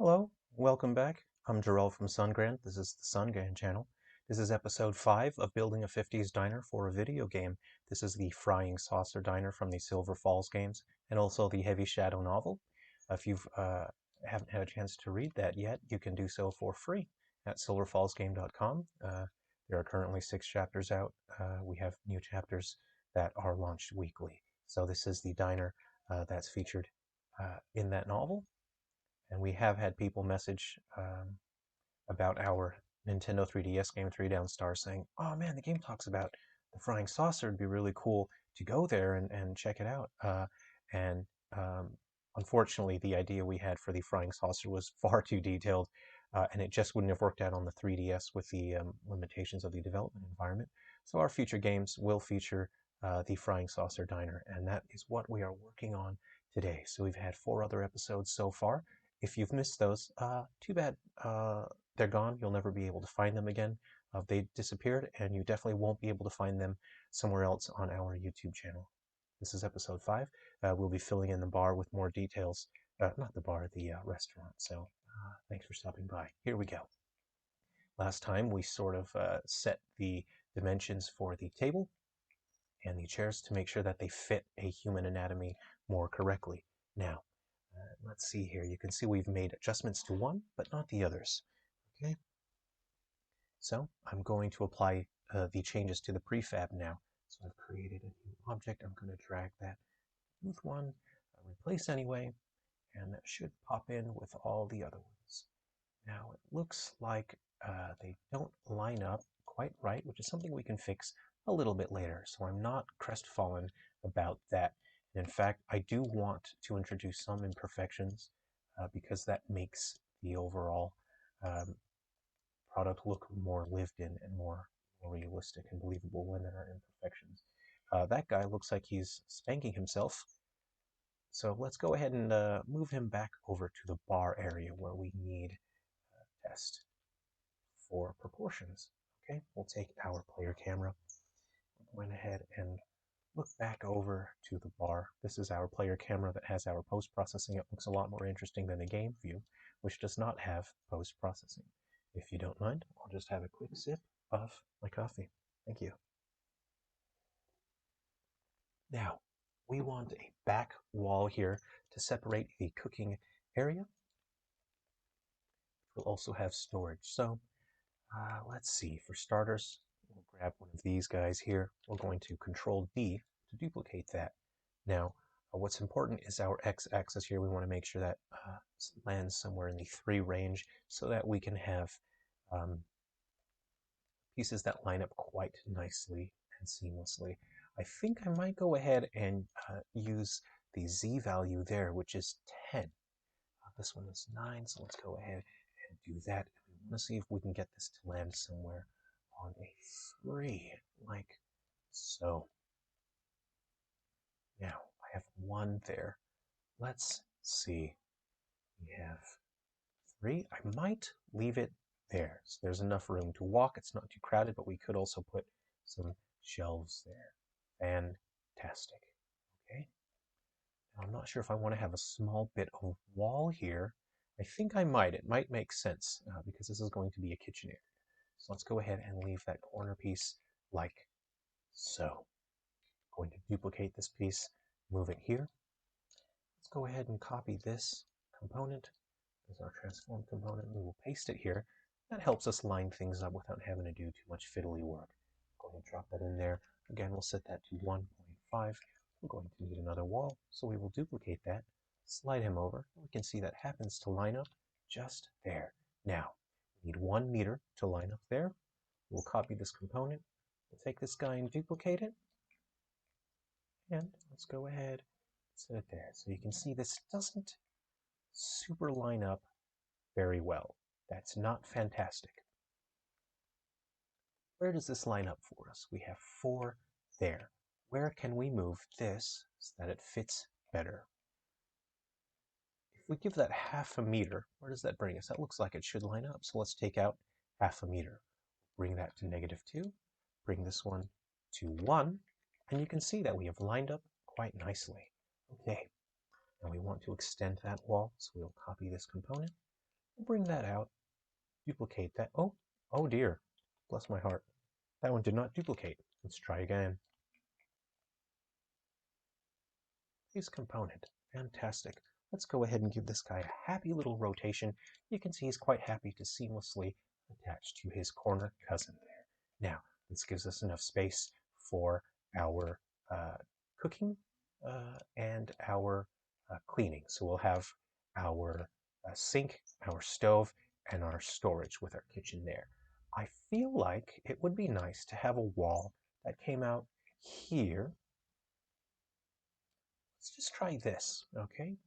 Hello, welcome back. I'm Jarrell from Sungrand. This is the Sungrand channel. This is episode 5 of Building a 50s Diner for a video game. This is the Frying Saucer Diner from the Silver Falls games and also the Heavy Shadow novel. If you haven't had a chance to read that yet, you can do so for free at silverfallsgame.com. There are currently 6 chapters out. We have new chapters that are launched weekly. So this is the diner that's featured in that novel. And we have had people message about our Nintendo 3DS game 3 Down Star saying, oh man, the game talks about the frying saucer. It'd be really cool to go there and check it out. And unfortunately, the idea we had for the frying saucer was far too detailed, and it just wouldn't have worked out on the 3DS with the limitations of the development environment. So our future games will feature the frying saucer diner, and that is what we are working on today. So we've had 4 other episodes so far. If you've missed those, too bad. They're gone. You'll never be able to find them again. They disappeared, and you definitely won't be able to find them somewhere else on our YouTube channel. This is episode 5. We'll be filling in the bar with more details. Not the bar, the restaurant. So thanks for stopping by. Here we go. Last time we sort of set the dimensions for the table and the chairs to make sure that they fit a human anatomy more correctly. Now, let's see here. You can see we've made adjustments to one, but not the others. Okay. So I'm going to apply the changes to the prefab now. So I've created a new object. I'm going to drag that with one, replace anyway, and that should pop in with all the other ones. Now it looks like they don't line up quite right, which is something we can fix a little bit later. So I'm not crestfallen about that. And in fact, I do want to introduce some imperfections because that makes the overall product look more lived in and more realistic and believable when there are imperfections. That guy looks like he's spanking himself. So let's go ahead and move him back over to the bar area where we need a test for proportions. Okay, we'll take our player camera, went ahead and look back over to the bar. This is our player camera that has our post-processing. It looks a lot more interesting than the game view, which does not have post-processing. If you don't mind, I'll just have a quick sip of my coffee. Thank you. Now, we want a back wall here to separate the cooking area. We'll also have storage. So let's see. For starters, we'll grab one of these guys here. We're going to Control D to duplicate that. Now, what's important is our x-axis here. We want to make sure that lands somewhere in the 3 range so that we can have pieces that line up quite nicely and seamlessly. I think I might go ahead and use the z value there, which is 10. This one is 9, so let's go ahead and do that. We want to see if we can get this to land somewhere on a 3, like so. Now, I have 1 there. Let's see. We have 3. I might leave it there. So there's enough room to walk. It's not too crowded, but we could also put some shelves there. Fantastic. Okay. Now, I'm not sure if I want to have a small bit of wall here. I think I might. It might make sense because this is going to be a kitchen area. So let's go ahead and leave that corner piece like so. I'm going to duplicate this piece, move it here. Let's go ahead and copy this component as our transform component. We will paste it here. That helps us line things up without having to do too much fiddly work. Go ahead and drop that in there. Again, we'll set that to 1.5. We're going to need another wall, so we will duplicate that, slide him over. We can see that happens to line up just there. Now, we need 1 meter to line up there. We'll copy this component. We'll take this guy and duplicate it. And let's go ahead and set it there. So you can see this doesn't super line up very well. That's not fantastic. Where does this line up for us? We have 4 there. Where can we move this so that it fits better? If we give that half a meter, where does that bring us? That looks like it should line up. So let's take out half a meter. Bring that to -2. Bring this one to 1. And you can see that we have lined up quite nicely. Okay. Now we want to extend that wall, so we'll copy this component, We'll bring that out, duplicate that. Oh dear, bless my heart. That one did not duplicate. Let's try again. Place component, fantastic. Let's go ahead and give this guy a happy little rotation. You can see he's quite happy to seamlessly attach to his corner cousin there. Now, this gives us enough space for our cooking and our cleaning. So we'll have our sink, our stove, and our storage with our kitchen there. I feel like it would be nice to have a wall that came out here. Let's just try this, okay?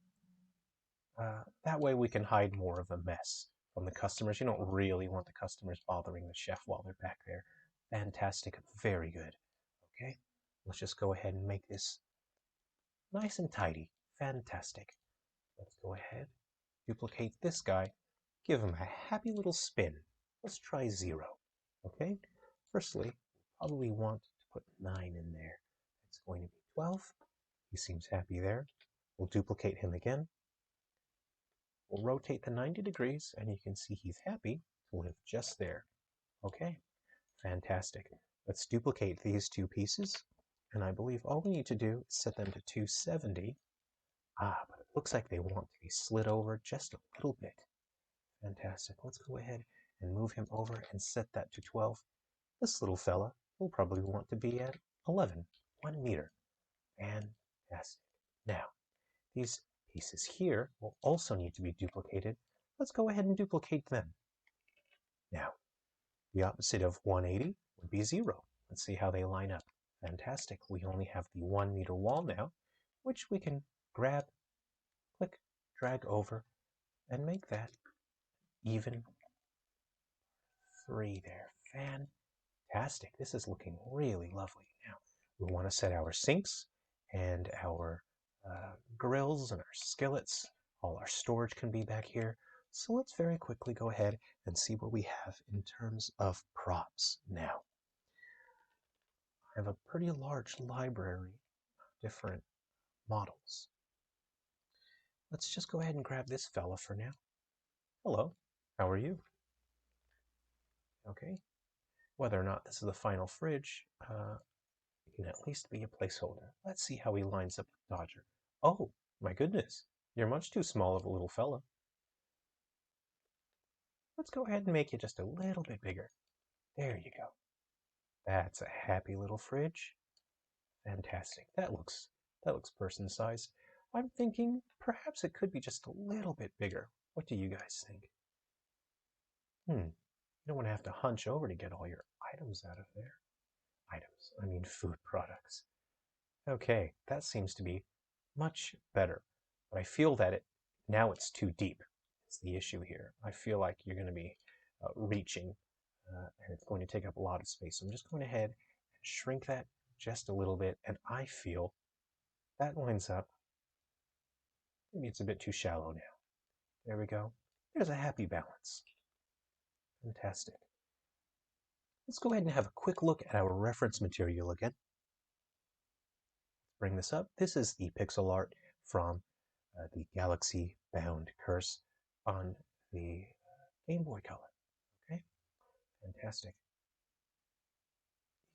That way we can hide more of a mess from the customers. You don't really want the customers bothering the chef while they're back there. Fantastic, very good. Okay, let's just go ahead and make this nice and tidy. Fantastic. Let's go ahead, duplicate this guy, give him a happy little spin. Let's try 0. Okay, firstly, probably want to put 9 in there. It's going to be 12. He seems happy there. We'll duplicate him again. We'll rotate the 90 degrees, and you can see he's happy to live just there. Okay, fantastic. Let's duplicate these two pieces, and I believe all we need to do is set them to 270. But it looks like they want to be slid over just a little bit. Fantastic. Let's go ahead and move him over and set that to 12. This little fella will probably want to be at 11, 1 meter. Fantastic. Now, these pieces here will also need to be duplicated. Let's go ahead and duplicate them. Now, the opposite of 180 would be 0. Let's see how they line up. Fantastic. We only have the 1 meter wall now, which we can grab, click, drag over, and make that even 3 there. Fantastic. This is looking really lovely. Now, we want to set our sinks and our grills and our skillets. All our storage can be back here. So let's very quickly go ahead and see what we have in terms of props now. I have a pretty large library of different models. Let's just go ahead and grab this fella for now. Hello, how are you? Okay, whether or not this is the final fridge, it can at least be a placeholder. Let's see how he lines up with Dodger. Oh, my goodness, you're much too small of a little fella. Let's go ahead and make you just a little bit bigger. There you go. That's a happy little fridge. Fantastic. That looks person size. I'm thinking perhaps it could be just a little bit bigger. What do you guys think? You don't want to have to hunch over to get all your items out of there. Items, I mean food products. Okay, that seems to be much better. But I feel that now it's too deep. It's the issue here. I feel like you're going to be reaching and it's going to take up a lot of space. So I'm just going ahead and shrink that just a little bit, and I feel that lines up. Maybe it's a bit too shallow now. There we go. There's a happy balance. Fantastic. Let's go ahead and have a quick look at our reference material again. Bring this up. This is the pixel art from the Galaxy Bound Curse on the Game Boy Color. Okay, fantastic.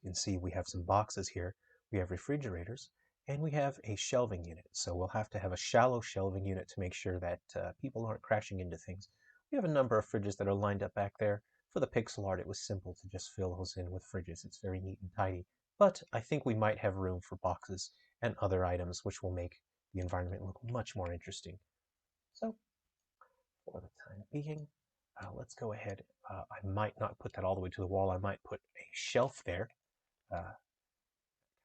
You can see we have some boxes here. We have refrigerators, and we have a shelving unit. So we'll have to have a shallow shelving unit to make sure that people aren't crashing into things. We have a number of fridges that are lined up back there. For the pixel art, it was simple to just fill those in with fridges. It's very neat and tidy. But I think we might have room for boxes and other items, which will make the environment look much more interesting. So, for the time being, let's go ahead. I might not put that all the way to the wall. I might put a shelf there.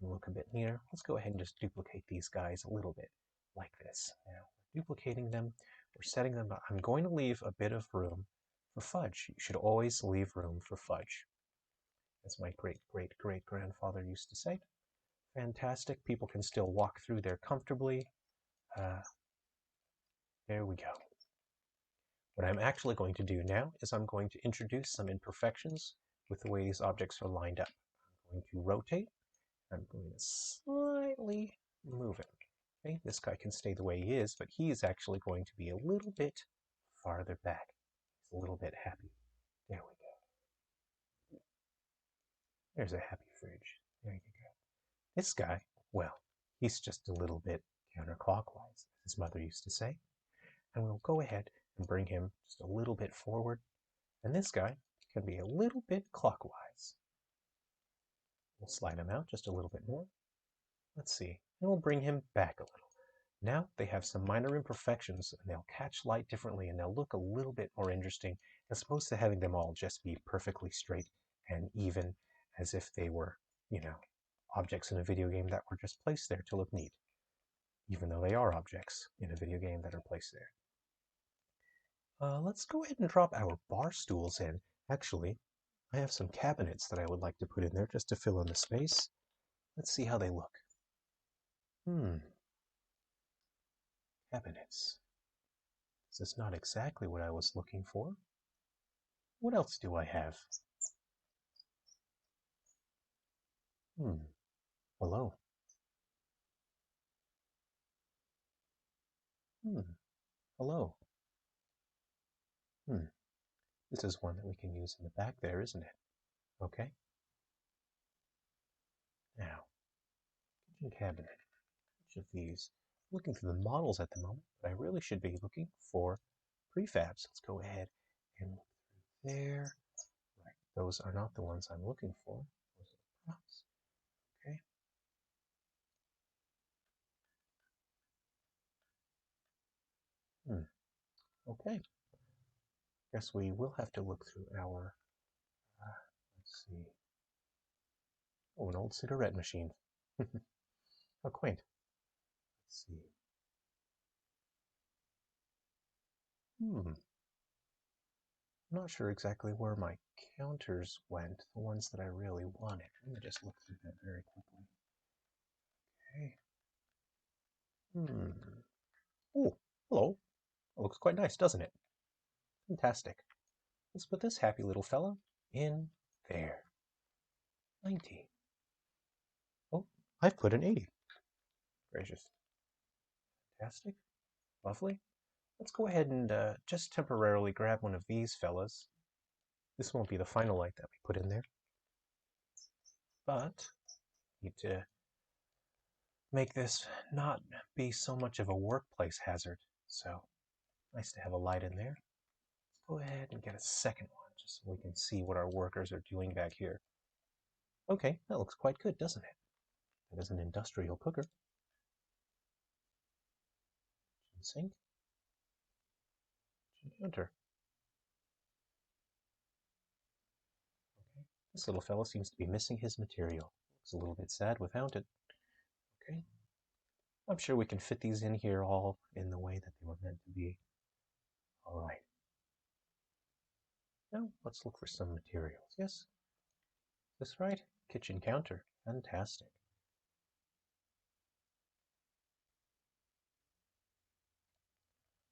Look a bit neater. Let's go ahead and just duplicate these guys a little bit like this. Now, duplicating them, we're setting them up. I'm going to leave a bit of room for fudge. You should always leave room for fudge, as my great-great-great-grandfather used to say. Fantastic. People can still walk through there comfortably. There we go. What I'm actually going to do now is I'm going to introduce some imperfections with the way these objects are lined up. I'm going to rotate. I'm going to slightly move it. Okay, this guy can stay the way he is, but he is actually going to be a little bit farther back. It's a little bit happy. There we go. There's a happy fridge. There you go. This guy, well, he's just a little bit counterclockwise, as his mother used to say. And we'll go ahead and bring him just a little bit forward. And this guy can be a little bit clockwise. We'll slide him out just a little bit more. Let's see. And we'll bring him back a little. Now they have some minor imperfections, and they'll catch light differently, and they'll look a little bit more interesting, as opposed to having them all just be perfectly straight and even, as if they were, objects in a video game that were just placed there to look neat, even though they are objects in a video game that are placed there. Let's go ahead and drop our bar stools in. Actually, I have some cabinets that I would like to put in there just to fill in the space. Let's see how they look. Cabinets. This is not exactly what I was looking for. What else do I have? Hello. Hello. This is one that we can use in the back there, isn't it? Okay. Now, kitchen cabinet. Each of these. I'm looking through the models at the moment, but I really should be looking for prefabs. Let's go ahead and look through there. Right. Those are not the ones I'm looking for. Those are the props. Okay. Okay. Guess we will have to look through our, let's see. Oh, an old cigarette machine. How quaint. Let's see. I'm not sure exactly where my counters went, the ones that I really wanted. Let me just look through that very quickly. Okay. Oh, hello. It looks quite nice, doesn't it? Fantastic. Let's put this happy little fella in there. 90. Oh, I've put an 80. Gracious. Fantastic. Lovely. Let's go ahead and just temporarily grab one of these fellas. This won't be the final light that we put in there, but need to make this not be so much of a workplace hazard. So nice to have a light in there. Let's go ahead and get a second one just so we can see what our workers are doing back here. Okay, that looks quite good, doesn't it? That is an industrial cooker. Sink. Counter. Okay. This little fellow seems to be missing his material. Looks a little bit sad without it. Okay. I'm sure we can fit these in here all in the way that they were meant to be. All right. Now let's look for some materials. Yes? Is this right? Kitchen counter. Fantastic.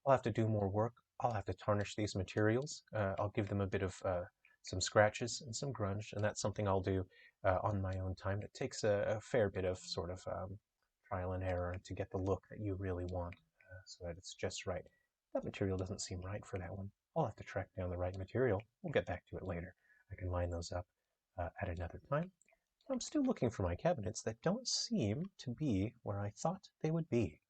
I'll have to do more work. I'll have to tarnish these materials. I'll give them a bit of some scratches and some grunge, and that's something I'll do on my own time. It takes a fair bit of sort of trial and error to get the look that you really want so that it's just right. That material doesn't seem right for that one. I'll have to track down the right material. We'll get back to it later. I can line those up at another time. I'm still looking for my cabinets that don't seem to be where I thought they would be,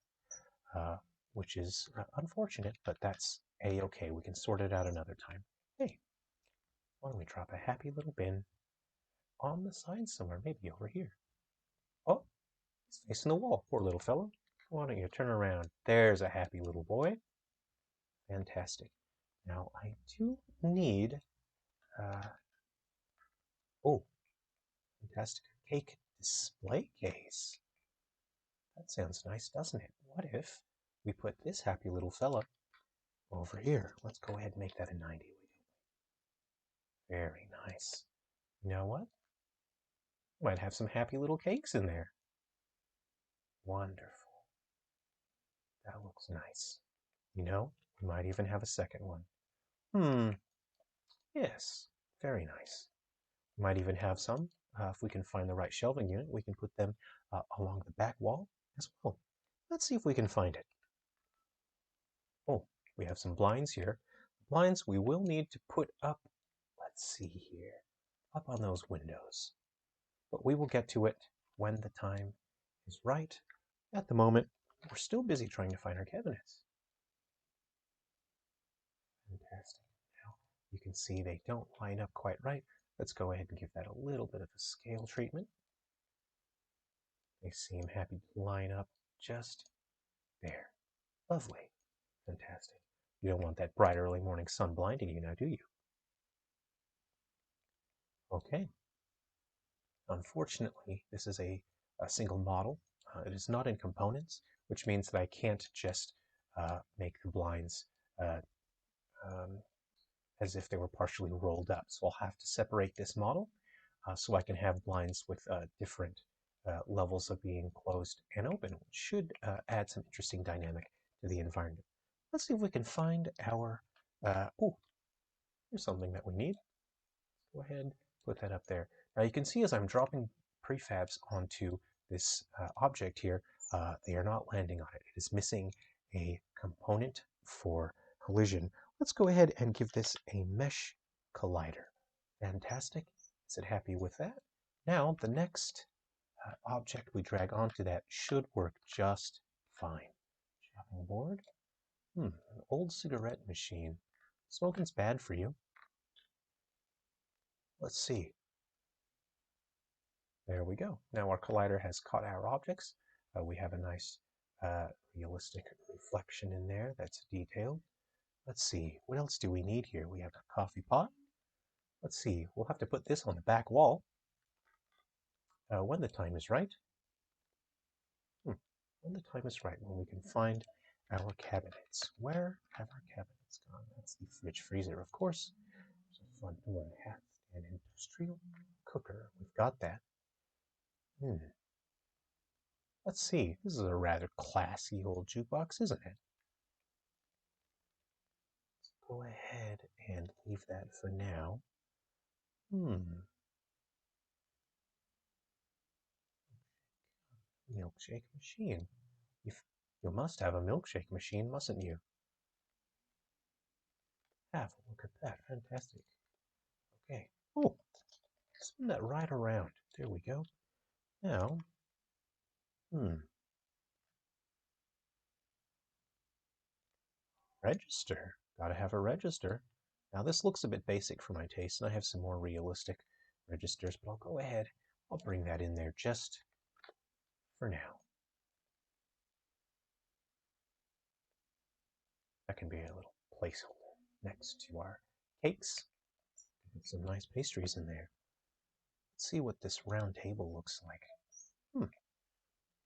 which is unfortunate, but that's a-okay. We can sort it out another time. Hey, why don't we drop a happy little bin on the side somewhere, maybe over here. Oh, he's facing the wall. Poor little fellow. Why don't you turn around? There's a happy little boy. Fantastic. Now, I do need... oh, fantastic. Cake display case. That sounds nice, doesn't it? What if we put this happy little fella over here? Let's go ahead and make that a 90. Very nice. You know what? Might have some happy little cakes in there. Wonderful. That looks nice. You know, we might even have a second one. Yes, very nice. We might even have some, if we can find the right shelving unit, we can put them along the back wall as well. Let's see if we can find it. Oh, we have some blinds here. blinds we will need to put up, let's see here, up on those windows. But we will get to it when the time is right. At the moment, we're still busy trying to find our cabinets. Fantastic. Now, you can see they don't line up quite right. Let's go ahead and give that a little bit of a scale treatment. They seem happy to line up just there. Lovely. Fantastic. You don't want that bright early morning sun blinding you now, do you? Okay. Unfortunately, this is a single model. It is not in components, which means that I can't just make the blinds um, as if they were partially rolled up. So I'll have to separate this model so I can have blinds with different levels of being closed and open, which should add some interesting dynamic to the environment. Let's see if we can find our, oh, here's something that we need. Go ahead, put that up there. Now you can see as I'm dropping prefabs onto this object here, they are not landing on it. It is missing a component for collision. Let's go ahead and give this a mesh collider. Fantastic. Is it happy with that? Now the next object we drag onto that should work just fine. Chopping board. An old cigarette machine. Smoking's bad for you. Let's see. There we go. Now our collider has caught our objects. We have a nice realistic reflection in there that's detailed. Let's see, what else do we need here? We have a coffee pot. Let's see, we'll have to put this on the back wall when the time is right. When the time is right, when we can find our cabinets. Where have our cabinets gone? That's the fridge freezer, of course. There's a front door and hat and industrial cooker. We've got that. Let's see, this is a rather classy old jukebox, isn't it? Let's go ahead and leave that for now. Milkshake machine. You must have a milkshake machine, mustn't you? Have a look at that. Fantastic. Okay. Oh, spin that right around. There we go. Now, register. Gotta have a register. Now this looks a bit basic for my taste, and I have some more realistic registers, but I'll go ahead. I'll bring that in there just for now. That can be a little placeholder next to our cakes. Put some nice pastries in there. Let's see what this round table looks like.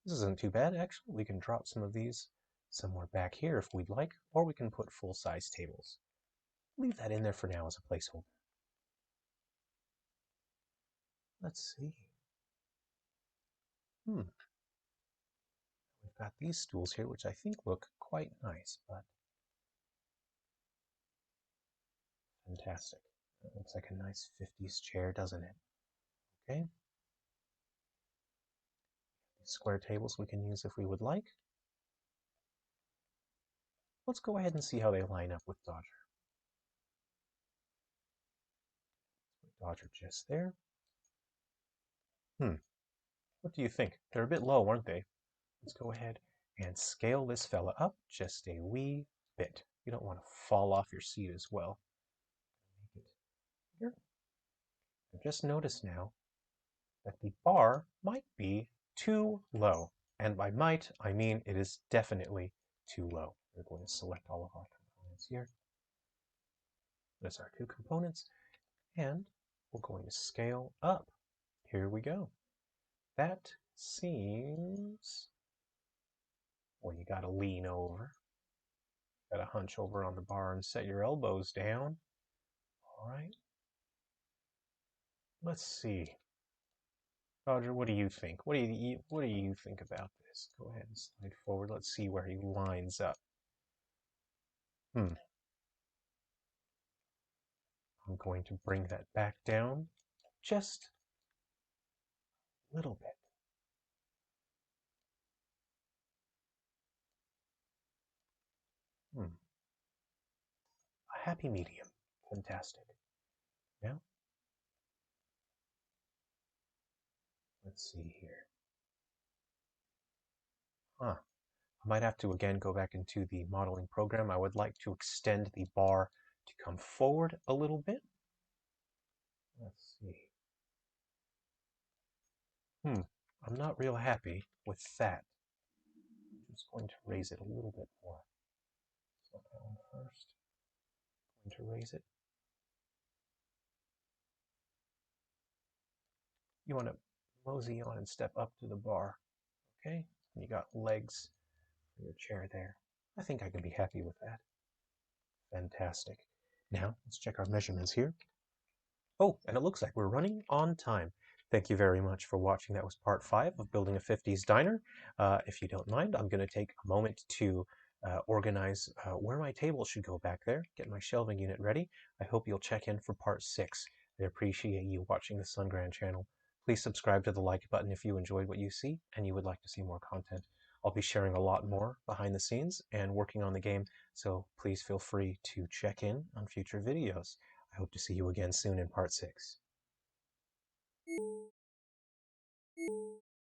This isn't too bad, actually. We can drop some of these somewhere back here if we'd like, or we can put full-size tables. Leave that in there for now as a placeholder. Let's see. We've got these stools here, which I think look quite nice, but fantastic. It looks like a nice 50s chair, doesn't it? Okay. These square tables we can use if we would like. Let's go ahead and see how they line up with Dodger. Dodger just there. What do you think? They're a bit low, aren't they? Let's go ahead and scale this fella up just a wee bit. You don't want to fall off your seat as well. Make it here. Just notice now that the bar might be too low. And by might, I mean it is definitely too low. We're going to select all of our components here. There's our two components. And we're going to scale up. Here we go. That seems... Well, you got to lean over. Got to hunch over on the bar and set your elbows down. All right. Let's see. Roger, what do you think? What do you think about this? Go ahead and slide forward. Let's see where he lines up. I'm going to bring that back down just a little bit. happy medium. Fantastic. Now, let's see here. Huh. I might have to again go back into the modeling program. I would like to extend the bar to come forward a little bit. Let's see. I'm not real happy with that. I'm just going to raise it a little bit more. Select that one first. Going to raise it. You want to mosey on and step up to the bar. Okay? And you got legs for your chair there. I think I can be happy with that. Fantastic. Now, let's check our measurements here. Oh, and it looks like we're running on time. Thank you very much for watching. That was part 5 of Building a 50s Diner. If you don't mind, I'm going to take a moment to organize where my table should go back there, get my shelving unit ready. I hope you'll check in for part 6. I appreciate you watching the Sungran channel. Please subscribe to the like button if you enjoyed what you see and you would like to see more content. I'll be sharing a lot more behind the scenes and working on the game, so please feel free to check in on future videos. I hope to see you again soon in part 6.